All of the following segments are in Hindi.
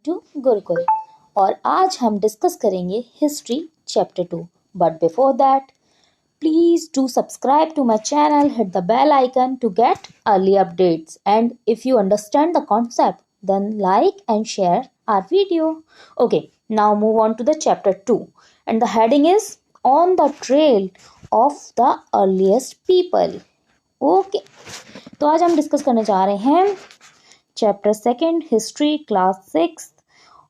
टू गुरुकुल और आज हम डिस्कस करेंगे history chapter 2। But before that please do subscribe to my channel, hit the bell icon to get early updates, and if you understand the concept then like and share our video. Okay, now move on to the chapter 2 and the heading is on the trail of the earliest people. Okay, तो आज हम डिस्कस करने जा रहे हैं चैप्टर 2 हिस्ट्री क्लास 6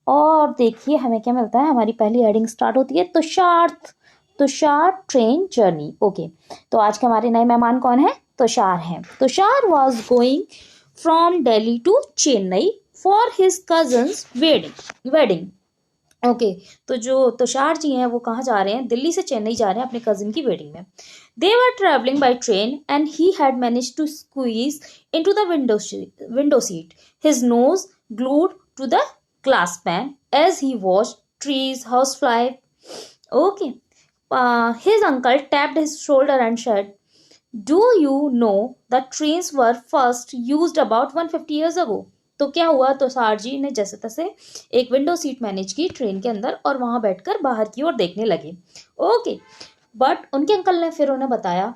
और देखिए हमें क्या मिलता है। हमारी पहली हेडिंग स्टार्ट होती है तुषार ट्रेन जर्नी। ओके, तो आज के हमारे नए मेहमान कौन है? तुषार हैं। Tushar was going from Delhi to Chennai for his cousin's wedding. Okay, तो जो तुषार जी हैं वो कहाँ जा रहे हैं? दिल्ली से चेन्नई जा रहे हैं अपने कजिन की वेडिंग में। They were travelling by train and he had manage to squeeze into the window seat, his nose glued to the glass pane as he watched trees, housefly. Okay. His uncle tapped his shoulder and said, "Do you know the trains were first used about 150 years ago?" तो क्या हुआ? तो तुषार जी ने जैसे तैसे एक विंडो सीट मैनेज की ट्रेन के अंदर और वहां बैठकर बाहर की ओर देखने लगे। ओके, बट उनके अंकल ने फिर उन्हें बताया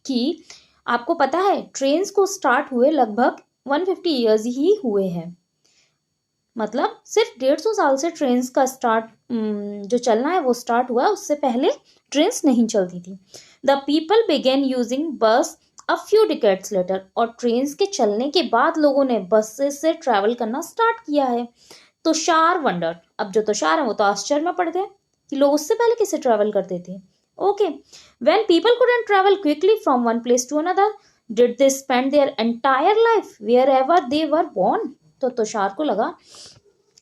कि आपको पता है ट्रेन्स को स्टार्ट हुए लगभग 150 ईयर्स ही हुए हैं, मतलब सिर्फ 150 साल से ट्रेन्स का स्टार्ट जो चलना है वो स्टार्ट हुआ, उससे पहले ट्रेन्स नहीं चलती थी। द पीपल बिगेन यूजिंग बस अ फ्यू डिकेड्स लेटर, और ट्रेन्स के चलने के बाद लोगों ने बसेस से ट्रैवल करना स्टार्ट किया है। तुषार वंडर, अब जो तुषार है वो तो आश्चर्य में पड़ गए कि लोग उससे पहले कैसे ट्रैवल करते थे। Okay, when people couldn't travel quickly from one place to another, did they spend their entire life wherever they were born? तो तुषार को लगा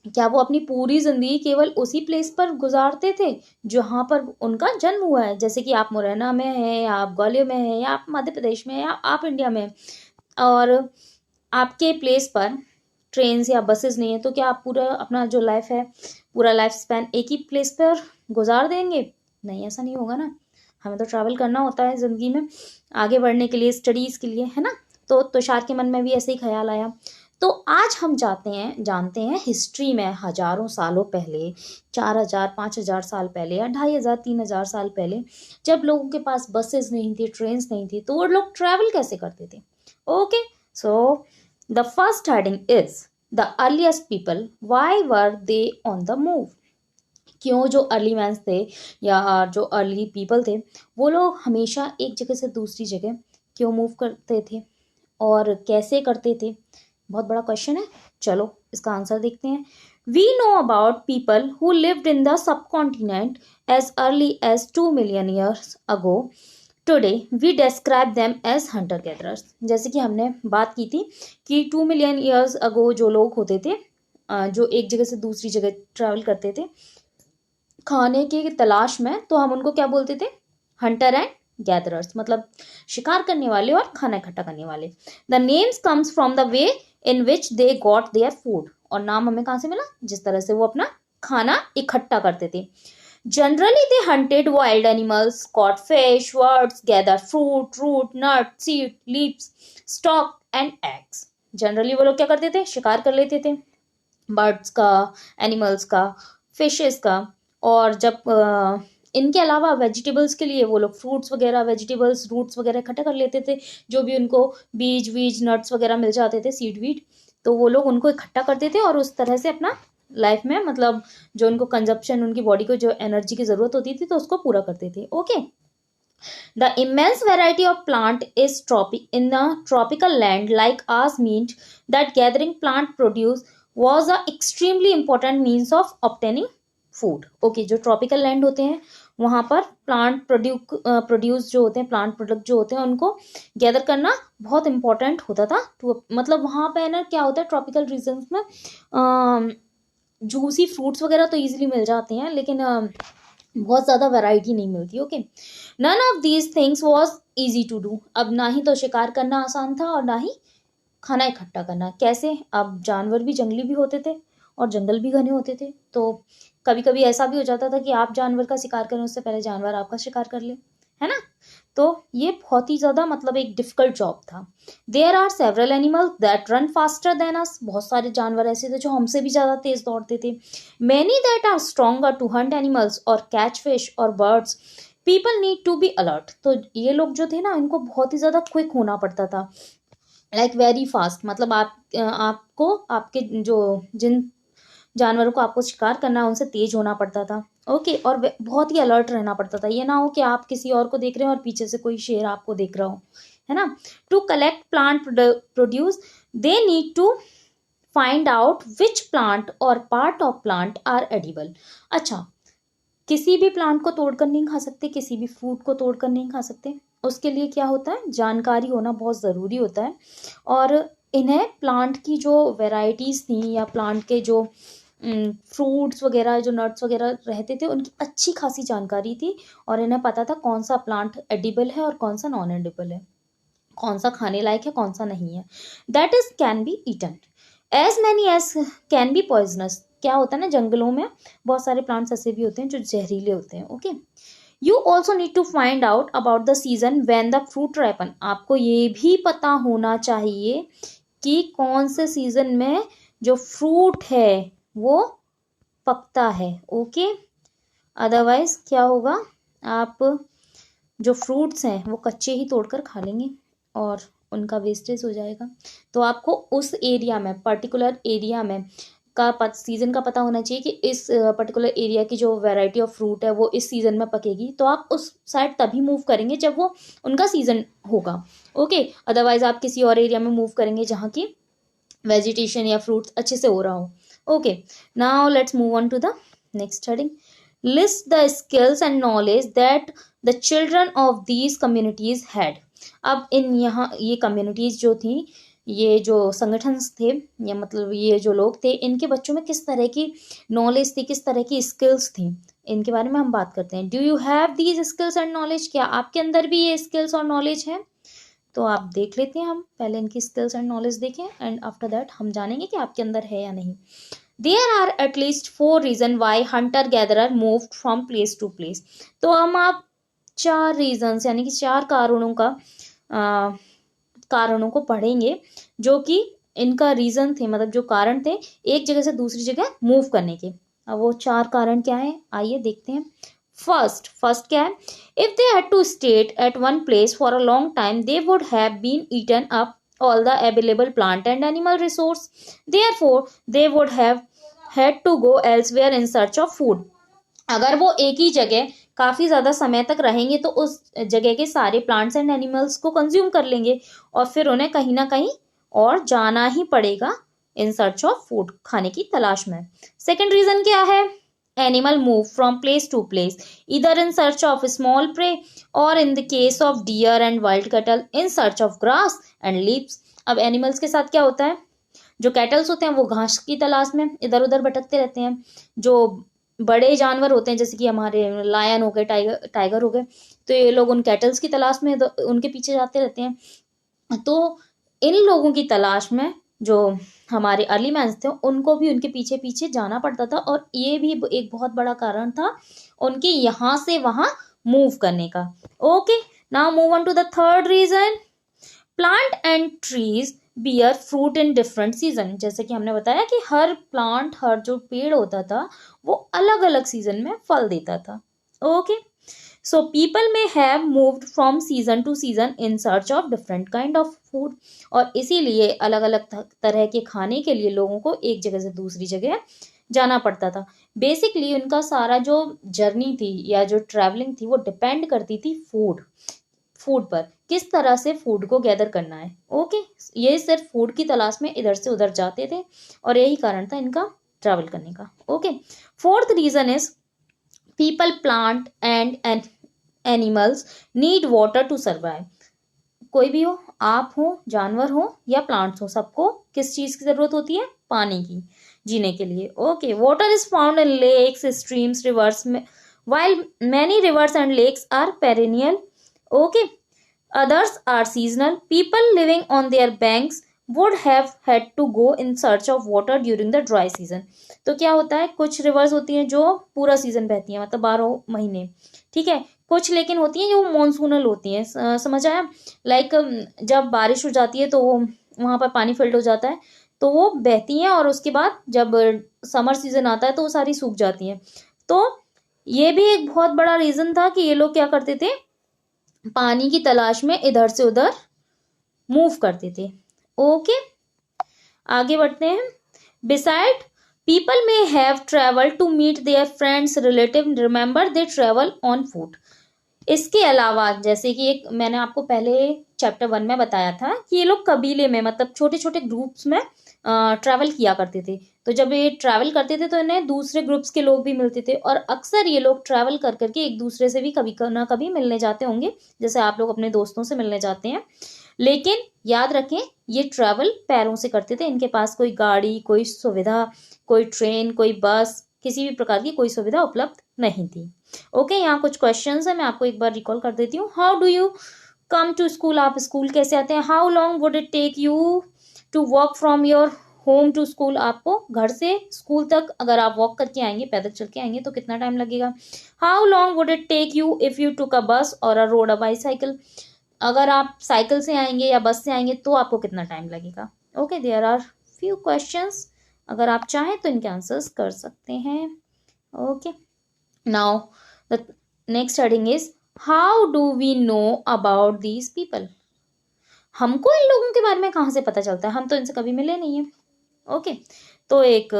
क्या वो अपनी पूरी जिंदगी केवल उसी प्लेस पर गुजारते थे जहां पर उनका जन्म हुआ है? जैसे कि आप मुरैना में हैं, या आप ग्वालियर में हैं, या आप मध्य प्रदेश में, या आप इंडिया में, और आपके प्लेस पर ट्रेन या बसेस नहीं है, तो क्या आप पूरा अपना जो लाइफ है, पूरा लाइफ स्पैन एक ही प्लेस पर गुजार देंगे? नहीं, ऐसा नहीं होगा ना। हमें तो ट्रैवल करना होता है जिंदगी में आगे बढ़ने के लिए, स्टडीज के लिए, है ना। तो तुषार के मन में भी ऐसे ही ख्याल आया। तो आज हम जानते हैं हिस्ट्री में हजारों सालों पहले, 4000 5000 साल पहले, या 2500 3000 साल पहले, जब लोगों के पास बसेस नहीं थी, ट्रेन्स नहीं थी, तो वो लोग ट्रैवल कैसे करते थे। Okay, so the first heading is the earliest people, why were they on the move? क्यों जो अर्ली मैन्स थे या जो अर्ली पीपल थे वो लोग हमेशा एक जगह से दूसरी जगह क्यों मूव करते थे और कैसे करते थे? बहुत बड़ा क्वेश्चन है। चलो इसका आंसर देखते हैं। We know about people who lived in the subcontinent as early as 2 million years ago. Today we describe them as hunter gatherers. जैसे कि हमने बात की थी कि 2 मिलियन ईयर्स अगो जो लोग होते थे, जो एक जगह से दूसरी जगह ट्रैवल करते थे खाने की तलाश में, तो हम उनको क्या बोलते थे? हंटर एंड गैदरर्स, मतलब शिकार करने वाले और खाना इकट्ठा करने वाले। The names comes from the way in which they got their food, और नाम हमें कहाँ से मिला? जिस तरह से वो अपना खाना इकट्ठा करते थे। Generally they hunted wild animals, caught fish, birds, gather fruit, root, nut, seed, leaves, stalk and eggs. Generally वो लोग क्या करते थे? शिकार कर लेते थे बर्ड्स का, एनिमल्स का, फिशेस का, और जब इनके अलावा वेजिटेबल्स के लिए वो लोग फ्रूट्स वगैरह, वेजिटेबल्स, रूट्स वगैरह इकट्ठा कर लेते थे। जो भी उनको बीज नट्स वगैरह मिल जाते थे, सीड वीड, तो वो लोग उनको इकट्ठा करते थे और उस तरह से अपना लाइफ में, मतलब जो उनको कंजप्शन, उनकी बॉडी को जो एनर्जी की जरूरत होती थी तो उसको पूरा करते थे। Okay, the immense variety of plant is in a tropical land like ours meant that gathering plant produce was a extremely important means of obtaining food. Okay, जो ट्रॉपिकल लैंड होते हैं वहां पर प्लांट प्रोड्यूस जो होते हैं, प्लांट प्रोडक्ट जो होते हैं, उनको गैदर करना बहुत इंपॉर्टेंट होता था। मतलब वहां पे ना क्या होता है, ट्रॉपिकल रीजन्स में जूसी फ्रूट्स वगैरह तो इजीली मिल जाते हैं, लेकिन बहुत ज़्यादा वैरायटी नहीं मिलती। Okay, none of these things was easy to do. अब ना ही तो शिकार करना आसान था और ना ही खाना इकट्ठा करना। कैसे? अब जानवर भी जंगली भी होते थे और जंगल भी घने होते थे, तो कभी कभी ऐसा भी हो जाता था कि आप जानवर का शिकार करें उससे पहले जानवर आपका शिकार कर ले, है ना। तो ये बहुत ही ज़्यादा मतलब एक डिफिकल्ट जॉब था। There are several animals that run faster than us, बहुत सारे जानवर ऐसे थे जो हमसे भी ज़्यादा तेज दौड़ते थे। Many that are stronger to hunt animals और कैच फिश और birds, people need to be alert. तो ये लोग जो थे ना, इनको बहुत ही ज़्यादा क्विक होना पड़ता था, लाइक वेरी फास्ट। मतलब आपको आपके जो जिन जानवरों को आपको शिकार करना है उनसे तेज होना पड़ता था। ओके, और बहुत ही अलर्ट रहना पड़ता था। ये ना हो कि आप किसी और को देख रहे हो और पीछे से कोई शेर आपको देख रहा हो, है ना। To collect plant produce, they need to find out which plant or part of plant are edible. अच्छा, किसी भी प्लांट को तोड़कर नहीं खा सकते, किसी भी फ्रूट को तोड़कर नहीं खा सकते। उसके लिए क्या होता है, जानकारी होना बहुत ज़रूरी होता है। और इन्हें प्लांट की जो वेराइटीज़ थी या प्लांट के जो फ्रूट्स वगैरह, जो नट्स वगैरह रहते थे, उनकी अच्छी खासी जानकारी थी। और इन्हें पता था कौन सा प्लांट एडिबल है और कौन सा नॉन एडिबल है, कौन सा खाने लायक है, कौन सा नहीं है। That is can be eaten, as many as can be poisonous. क्या होता है ना, जंगलों में बहुत सारे प्लांट्स ऐसे भी होते हैं जो जहरीले होते हैं। Okay, you also need to find out about the season when the fruit ripen. आपको ये भी पता होना चाहिए कि कौन से सीजन में जो फ्रूट है वो पकता है। ओके, अदरवाइज क्या होगा, आप जो फ्रूट्स हैं वो कच्चे ही तोड़कर खा लेंगे और उनका वेस्टेज हो जाएगा। तो आपको उस एरिया में, पर्टिकुलर एरिया में का सीज़न का पता होना चाहिए कि इस पर्टिकुलर एरिया की जो वैरायटी ऑफ फ्रूट है वो इस सीज़न में पकेगी। तो आप उस साइड तभी मूव करेंगे जब वो उनका सीज़न होगा। ओके, अदरवाइज आप किसी और एरिया में मूव करेंगे जहाँ की वेजिटेशन या फ्रूट्स अच्छे से हो रहा हो। Okay, now let's move on to the next heading. List the skills and knowledge that the children of these communities had. अब यहाँ ये कम्युनिटीज जो थी, ये जो संगठन थे, या मतलब ये जो लोग थे, इनके बच्चों में किस तरह की नॉलेज थी, किस तरह की स्किल्स थी, इनके बारे में हम बात करते हैं। Do you have these skills and knowledge? क्या आपके अंदर भी ये स्किल्स और नॉलेज है? तो आप देख लेते हैं, हम पहले इनकी स्किल्स एंड नॉलेज देखें एंड आफ्टर दैट हम जानेंगे कि आपके अंदर है या नहीं। There are at least 4 reason why hunter gatherer move from place to place. तो हम आप 4 रीजन यानी कि 4 कारणों को पढ़ेंगे जो कि इनका रीजन थे, मतलब जो कारण थे एक जगह से दूसरी जगह मूव करने के। अब वो 4 कारण क्या है, आइए देखते हैं। फर्स्ट क्या है, if they had to stay at one place for a long time they would have been eaten up all the available plant and animal resource, therefore they would have had to go elsewhere in search of food। अगर वो एक ही जगह काफी ज्यादा समय तक रहेंगे तो उस जगह के सारे प्लांट्स एंड एनिमल्स को कंज्यूम कर लेंगे और फिर उन्हें कहीं ना कहीं और जाना ही पड़ेगा इन सर्च ऑफ फूड, खाने की तलाश में। सेकेंड रीजन क्या है, animal move from place to place either in search of small prey or in the case of deer and wild cattle in search of grass and leaves. अब एनिमल्स के साथ क्या होता है, जो कैटल्स होते हैं वो घास की तलाश में इधर उधर भटकते रहते हैं। जो बड़े जानवर होते हैं जैसे कि हमारे लायन हो गए, टाइगर हो गए, तो ये लोग उन कैटल्स की तलाश में उनके पीछे जाते रहते हैं। तो इन लोगों की तलाश में जो हमारे अर्ली मैन्स थे उनको भी उनके पीछे पीछे जाना पड़ता था और ये भी एक बहुत बड़ा कारण था उनके यहाँ से वहां मूव करने का। Okay, now move on to the third reason, plant and trees bear fruit in different season. जैसे कि हमने बताया कि हर प्लांट, हर जो पेड़ होता था वो अलग अलग सीजन में फल देता था। ओके, सो पीपल में have moved from season two season in search of different kind of food. और इसीलिए अलग अलग तरह के खाने के लिए लोगों को एक जगह से दूसरी जगह जाना पड़ता था। बेसिकली उनका सारा जो जर्नी थी या जो ट्रैवलिंग थी वो डिपेंड करती थी फूड पर, किस तरह से फूड को गैदर करना है। ओके, ये सिर्फ फूड की तलाश में इधर से उधर जाते थे और यही कारण था इनका ट्रैवल करने का। Okay, fourth reason is people, plant and animals need water to survive. कोई भी हो, आप हो, जानवर हो या प्लांट्स हो, सबको किस चीज की जरूरत होती है, पानी की, जीने के लिए। Okay, water is found in lakes, streams, rivers में, while many rivers and lakes are perennial, okay, others are seasonal. People living on their banks would have had to go in search of water during the dry season। तो क्या होता है, कुछ रिवर्स होती हैं जो पूरा सीजन बहती हैं, मतलब 12 महीने, ठीक है। कुछ लेकिन होती हैं जो मॉनसूनल होती हैं, समझ आया। लाइक जब बारिश हो जाती है तो वहाँ पर पानी फिल्ड हो जाता है तो वो बहती हैं, और उसके बाद जब समर सीजन आता है तो वो सारी सूख जाती हैं। तो ये भी एक बहुत बड़ा रीजन था कि ये लोग क्या करते थे, पानी की तलाश में इधर से उधर मूव करते थे। ओके, आगे बढ़ते हैं। Besides people may have travel to meet their friends relative, remember they travel on foot. इसके अलावा जैसे कि एक मैंने आपको पहले चैप्टर 1 में बताया था कि ये लोग कबीले में मतलब छोटे छोटे ग्रुप्स में ट्रैवल किया करते थे। तो जब ये ट्रैवल करते थे तो इन्हें दूसरे ग्रुप्स के लोग भी मिलते थे, और अक्सर ये लोग ट्रैवल कर करके एक दूसरे से भी कभी ना कभी मिलने जाते होंगे, जैसे आप लोग अपने दोस्तों से मिलने जाते हैं। लेकिन याद रखें, ये ट्रैवल पैरों से करते थे। इनके पास कोई गाड़ी, कोई सुविधा, कोई ट्रेन, कोई बस, किसी भी प्रकार की कोई सुविधा उपलब्ध नहीं थी। ओके, यहाँ कुछ क्वेश्चंस है, मैं आपको एक बार रिकॉल कर देती हूँ। How do you come to school, आप स्कूल कैसे आते हैं। How long would it take you to walk from your home to school, आपको घर से स्कूल तक अगर आप वॉक करके आएंगे, पैदल चल के आएंगे तो कितना टाइम लगेगा। How long would it take you if you took a bus or a road a bicycle, अगर आप साइकिल से आएंगे या बस से आएंगे तो आपको कितना टाइम लगेगा। Okay, there are few questions, अगर आप चाहें तो इनके आंसर्स कर सकते हैं। Okay, now the next heading is how do we know about these people, हमको इन लोगों के बारे में कहाँ से पता चलता है, हम तो इनसे कभी मिले नहीं है। ओके, तो एक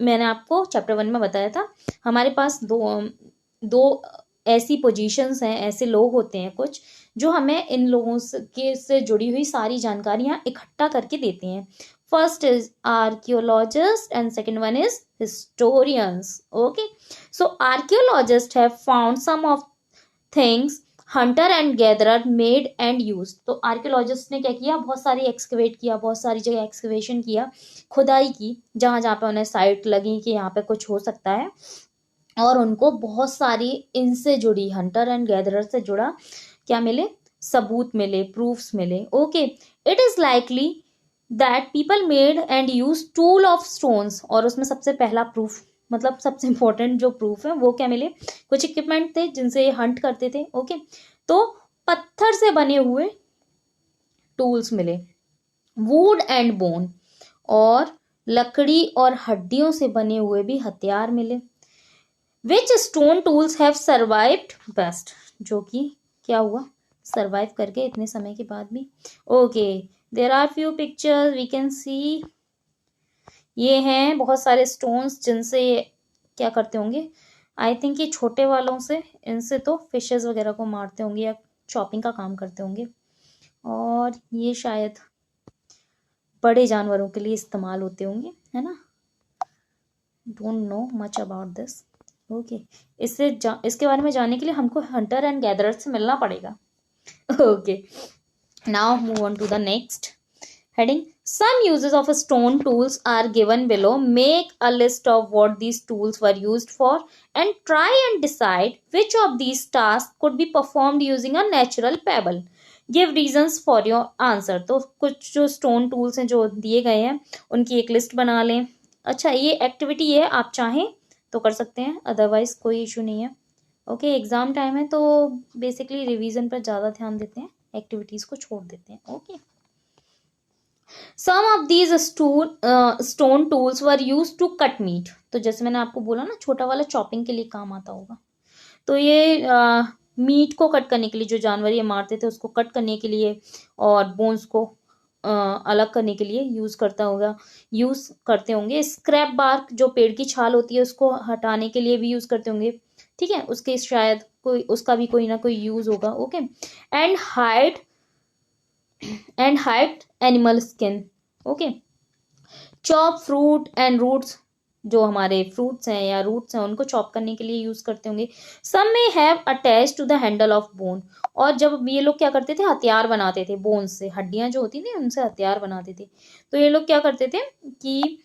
मैंने आपको चैप्टर 1 में बताया था, हमारे पास दो ऐसी पोजीशंस हैं, ऐसे लोग होते हैं कुछ जो हमें इन लोगों से जुड़ी हुई सारी जानकारियां इकट्ठा करके देते हैं। First is archaeologist and second one is historians. Okay, so archaeologist have found some of things hunter and gatherer made and use. तो आर्कियोलॉजिस्ट ने क्या किया, बहुत सारी एक्सकवेट किया, बहुत सारी जगह एक्सकवेशन किया, खुदाई की, जहां जहां पे उन्हें साइट लगी कि यहाँ पे कुछ हो सकता है, और उनको बहुत सारी इनसे जुड़ी हंटर एंड गैदरर से जुड़ा क्या मिले, सबूत मिले, प्रूफ्स मिले। Okay, it is likely that people made and use tool of stones, और उसमें सबसे पहला प्रूफ मतलब सबसे इंपॉर्टेंट जो प्रूफ है वो क्या मिले, कुछ इक्विपमेंट थे जिनसे ये हंट करते थे। ओके, तो पत्थर से बने हुए टूल्स मिले, वुड एंड बोन, और लकड़ी और हड्डियों से बने हुए भी हथियार मिले। Which stone tools have survived best, जो कि क्या हुआ, सर्वाइव करके इतने समय के बाद भी। Okay, there are few pictures we can see, ये हैं बहुत सारे स्टोन्स जिनसे क्या करते होंगे, आई थिंक ये छोटे वालों से, इनसे तो फिशेस वगैरह को मारते होंगे या चॉपिंग का काम करते होंगे, और ये शायद बड़े जानवरों के लिए इस्तेमाल होते होंगे, है ना। Don't know much about this. Okay, इसके बारे में जानने के लिए हमको हंटर एंड गैदरर से मिलना पड़ेगा। Okay, now move on to the next heading. Some uses of stone tools are given below. Make a list of what these tools were used for and try and decide which of these tasks could be performed using a natural pebble. Give reasons for your answer. तो कुछ जो स्टोन टूल्स हैं जो दिए गए हैं उनकी एक लिस्ट बना लें। अच्छा, ये एक्टिविटी है, आप चाहें तो कर सकते हैं, अदरवाइज कोई इशू नहीं है। ओके, एग्जाम टाइम है तो बेसिकली रिवीजन पर ज़्यादा ध्यान देते हैं, एक्टिविटीज़ को छोड़ देते हैं। Okay, Some of these stone tools were used to cut meat. तो जैसे मैंने आपको बोला ना, छोटा वाला चॉपिंग के लिए काम आता होगा, तो ये मीट को कट करने के लिए, जो जानवर ये मारते थे उसको कट करने के लिए और बोन्स को अलग करने के लिए यूज करते होंगे। स्क्रैप बार्क, जो पेड़ की छाल होती है उसको हटाने के लिए भी यूज करते होंगे, ठीक है, उसके शायद उसका भी कोई ना कोई यूज होगा। Okay, and hide animal skin. Okay, chop fruit and roots, जो हमारे फ्रूट्स हैं या रूट्स हैं उनको चॉप करने के लिए यूज करते होंगे। Some may have attached to the handle of bone, और जब ये लोग क्या करते थे, हथियार बनाते थे बोन से, हड्डियां जो होती थी उनसे हथियार बनाते थे, तो ये लोग क्या करते थे कि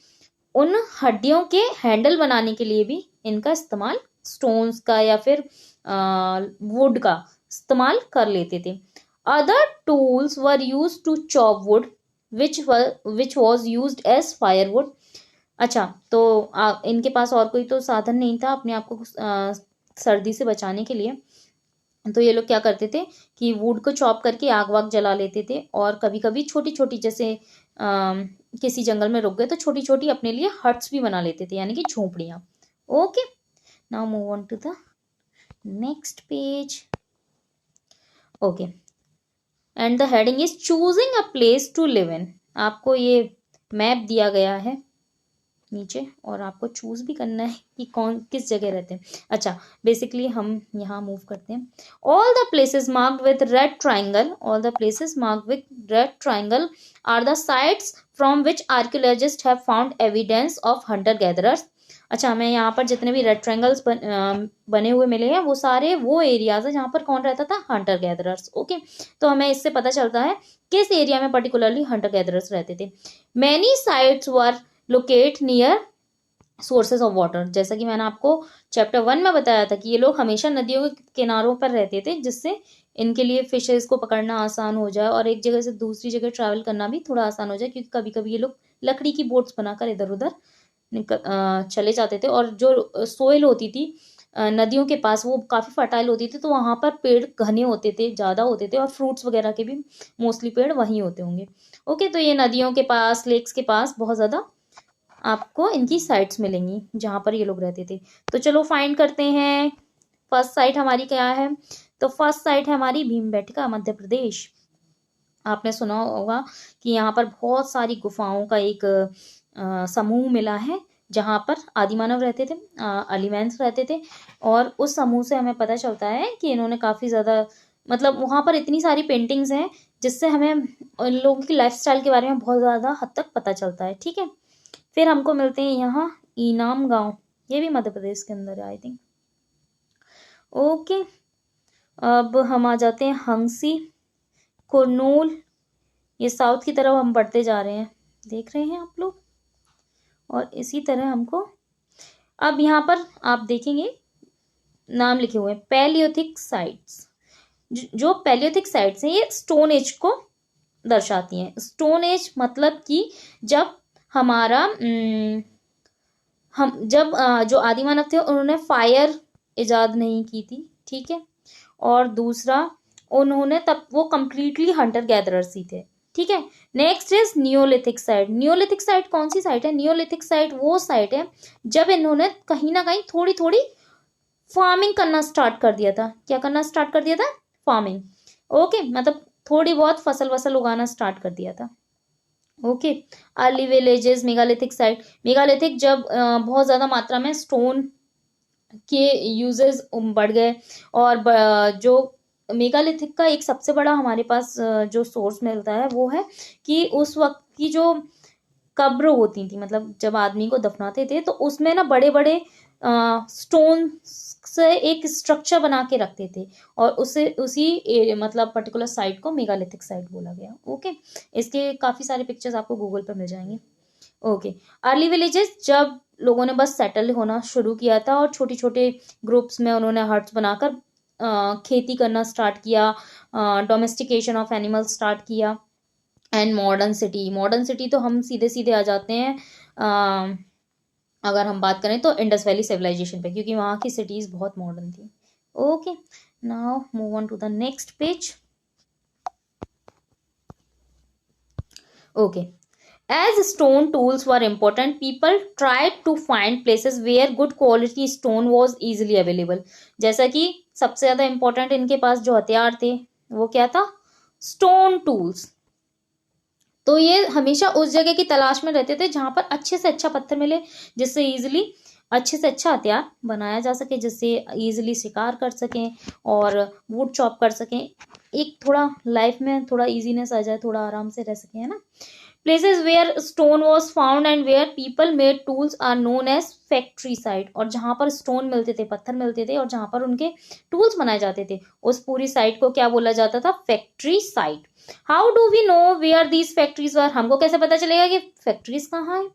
उन हड्डियों के हैंडल बनाने के लिए भी इनका इस्तेमाल, स्टोन्स का या फिर वुड का इस्तेमाल कर लेते थे। Other tools were used to chop wood, which was used as firewood. अच्छा, तो इनके पास और कोई तो साधन नहीं था अपने आप को सर्दी से बचाने के लिए, तो ये लोग क्या करते थे कि वुड को चॉप करके आग वाग जला लेते थे, और कभी कभी छोटी छोटी, जैसे किसी जंगल में रुक गए तो छोटी छोटी अपने लिए हट्स भी बना लेते थे, यानी कि झोपड़ियाँ। Okay, now move on to the next page. Okay, and the heading is choosing a place to live in. आपको ये मैप दिया गया है नीचे, और आपको चूज भी करना है कि कौन किस जगह रहते हैं। अच्छा, बेसिकली हम यहाँ मूव करते हैं। All the places marked with red triangle, all the places marked with red triangle are the sites from which archaeologist have found evidence of hunter gatherers. अच्छा, हमें यहाँ पर जितने भी रेड ट्रायंगल्स बने हुए मिले हैं वो सारे वो एरियाज है जहाँ पर कौन रहता था, हंटर गैदरर्स। ओके, तो हमें इससे पता चलता है किस एरिया में पर्टिकुलरली हंटर गैदरर्स रहते थे। Many sites were locate near sources of water. जैसा कि मैंने आपको चैप्टर 1 में बताया था कि ये लोग हमेशा नदियों के किनारों पर रहते थे, जिससे इनके लिए फिशेज को पकड़ना आसान हो जाए और एक जगह से दूसरी जगह ट्रैवल करना भी थोड़ा आसान हो जाए, क्योंकि कभी कभी ये लोग लकड़ी की बोट्स बनाकर इधर उधर चले जाते थे। और जो सोइल होती थी नदियों के पास वो काफ़ी फर्टाइल होती थी, तो वहाँ पर पेड़ घने होते थे, ज़्यादा होते थे, और फ्रूट्स वगैरह के भी मोस्टली पेड़ वहीं होते होंगे। ओके, तो ये नदियों के पास, लेक्स के पास बहुत ज़्यादा आपको इनकी साइट्स मिलेंगी जहाँ पर ये लोग रहते थे। तो चलो फाइंड करते हैं। फर्स्ट साइट हमारी क्या है? तो फर्स्ट साइट है हमारी भीमबेटका, मध्य प्रदेश। आपने सुना होगा कि यहाँ पर बहुत सारी गुफाओं का एक समूह मिला है जहाँ पर आदिमानव रहते थे, अर्लीमैन्स रहते थे। और उस समूह से हमें पता चलता है कि इन्होंने काफ़ी ज़्यादा, मतलब वहाँ पर इतनी सारी पेंटिंग्स हैं जिससे हमें उन लोगों की लाइफस्टाइल के बारे में बहुत ज़्यादा हद तक पता चलता है। ठीक है, फिर हमको मिलते हैं यहाँ ईनाम गांव, ये भी मध्य प्रदेश के अंदर है आई थिंक। ओके, अब हम आ जाते हैं हंसी, कुरनूल। ये साउथ की तरफ हम बढ़ते जा रहे हैं, देख रहे हैं आप लोग। और इसी तरह हमको अब यहाँ पर आप देखेंगे नाम लिखे हुए हैं पैलियोथिक साइट्स। जो पैलियोथिक साइट्स हैं ये स्टोन एज को दर्शाती हैं। स्टोन एज मतलब कि जब हमारा जो आदिमानव थे उन्होंने फायर इजाद नहीं की थी। ठीक है, और दूसरा उन्होंने तब वो कंप्लीटली हंटर गैदरर्स ही थे। ठीक है, next is Neolithic site. Neolithic site कौन सी साइट है? नियोलिथिक साइट वो साइट है जब इन्होंने कहीं ना कहीं थोड़ी थोड़ी फार्मिंग करना स्टार्ट कर दिया था। क्या करना स्टार्ट कर दिया था? फार्मिंग। ओके, मतलब थोड़ी बहुत फसल वसल उगाना स्टार्ट कर दिया था। Okay, early villages, megalithic site. Megalithic जब बहुत ज्यादा मात्रा में स्टोन के यूजेस बढ़ गए, और जो मेगालिथिक का एक सबसे बड़ा हमारे पास जो सोर्स मिलता है वो है कि उस वक्त की जो कब्र होती थी, मतलब जब आदमी को दफनाते थे तो उसमें ना बड़े बड़े स्टोन से एक स्ट्रक्चर बना के रखते थे, और मतलब पर्टिकुलर साइट को मेगालिथिक साइट बोला गया। ओके, इसके काफी सारे पिक्चर्स आपको गूगल पर मिल जाएंगे। ओके, अर्ली विलेजेस जब लोगों ने बस सेटल होना शुरू किया था और छोटे छोटे ग्रुप्स में उन्होंने हट्स बनाकर खेती करना स्टार्ट किया, डोमेस्टिकेशन ऑफ एनिमल्स स्टार्ट किया। And modern city, modern city तो हम सीधे सीधे आ जाते हैं अगर हम बात करें तो इंडस वैली सिविलाइजेशन पे, क्योंकि वहाँ की सिटीज बहुत मॉडर्न थी। Okay, now move on to the next page. Okay, as stone tools were important, people tried to find places where good quality stone was easily available. जैसा कि सबसे ज्यादा important इनके पास जो हथियार थे वो क्या था? Stone tools. तो ये हमेशा उस जगह की तलाश में रहते थे जहां पर अच्छे से अच्छा पत्थर मिले, जिससे इजिली अच्छे से अच्छा हथियार बनाया जा सके, जिससे इजिली शिकार कर सकें और वुड चॉप कर सकें। एक थोड़ा लाइफ में थोड़ा इजीनेस आ जाए, थोड़ा आराम से रह सके, है ना। Places where stone was found and where people made tools are known as factory site. और जहां पर स्टोन मिलते थे, पत्थर मिलते थे, और जहां पर उनके टूल्स बनाए जाते थे, उस पूरी साइट को क्या बोला जाता था? Factory site. How do we know where these factories were? हमको कैसे पता चलेगा कि फैक्ट्रीज कहाँ है?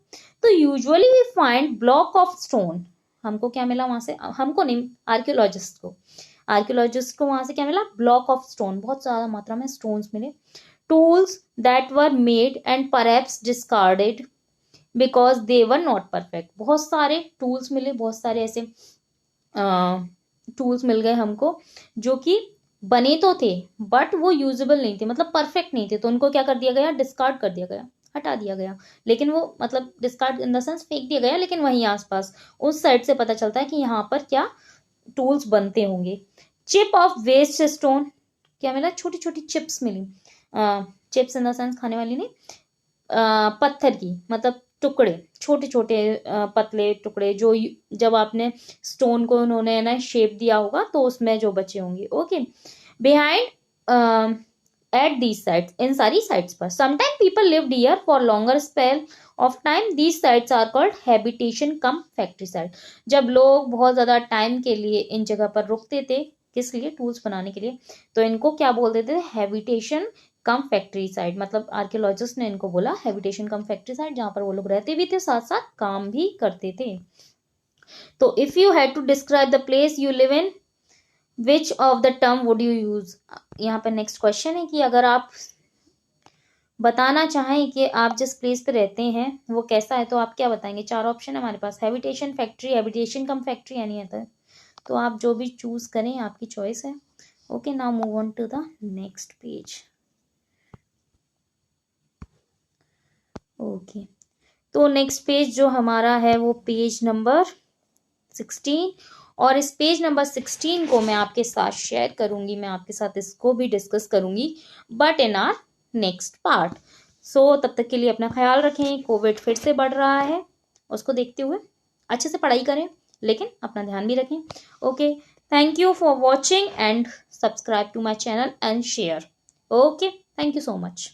तो usually we find block of stone. हमको क्या मिला वहां से? हमको नहीं, आर्कियोलॉजिस्ट को वहां से क्या मिला? ब्लॉक ऑफ स्टोन, बहुत ज्यादा मात्रा में स्टोन्स मिले। Tools that were made and perhaps discarded because they were not perfect. बहुत सारे टूल्स मिले, बहुत सारे ऐसे टूल्स मिल गए हमको जो कि बने तो थे बट वो यूजेबल नहीं थे, मतलब परफेक्ट नहीं थे, तो उनको क्या कर दिया गया, डिस्कार्ड कर दिया गया, हटा दिया गया। लेकिन वो मतलब डिस्कार्ड इन द सेंस फेंक दिया गया, लेकिन वहीं आसपास उस साइड से पता चलता है कि यहाँ पर क्या टूल्स बनते होंगे। चिप ऑफ वेस्ट स्टोन, क्या मिला, छोटी छोटी चिप्स मिली, चिप्स इन द सेंस खाने वाली नहीं, पत्थर की, मतलब टुकड़े, छोटे छोटे पतले टुकड़े, जो जब आपने स्टोन को उन्होंने ना शेप दिया होगा तो उसमें जो बचे होंगे। Okay, behind at these sites, इन सारी साइट्स पर sometime people lived here for longer spell of time, these sites are called habitation cum factory site. जब लोग बहुत ज्यादा टाइम के लिए इन जगह पर रुकते थे, किस लिए, टूल्स बनाने के लिए, तो इनको क्या बोल देते थे, हैबिटेशन कम फैक्ट्री साइड। मतलब आर्कियोलॉजिस्ट ने इनको बोला हैबिटेशन कम फैक्ट्री साइड, जहां पर वो लोग रहते भी थे, साथ साथ काम भी करते थे। तो if you had to describe the place you live in, which of the term would you use. यहाँ पर नेक्स्ट क्वेश्चन है कि अगर आप बताना चाहें कि आप जिस प्लेस पे रहते हैं वो कैसा है, तो आप क्या बताएंगे। चार ऑप्शन है हमारे पास, habitation, factory, habitation cum factory, यानी आता है। तो आप जो भी चूज करें, आपकी चॉइस है। Okay, now move on to the next page. Okay, तो नेक्स्ट पेज जो हमारा है वो पेज नंबर 16, और इस पेज नंबर 16 को मैं आपके साथ शेयर करूंगी, मैं आपके साथ इसको भी डिस्कस करूंगी, but in our next part. So तब तक के लिए अपना ख्याल रखें, कोविड फिर से बढ़ रहा है, उसको देखते हुए अच्छे से पढ़ाई करें, लेकिन अपना ध्यान भी रखें। Okay, thank you for watching and subscribe to my channel and share. Okay, thank you so much.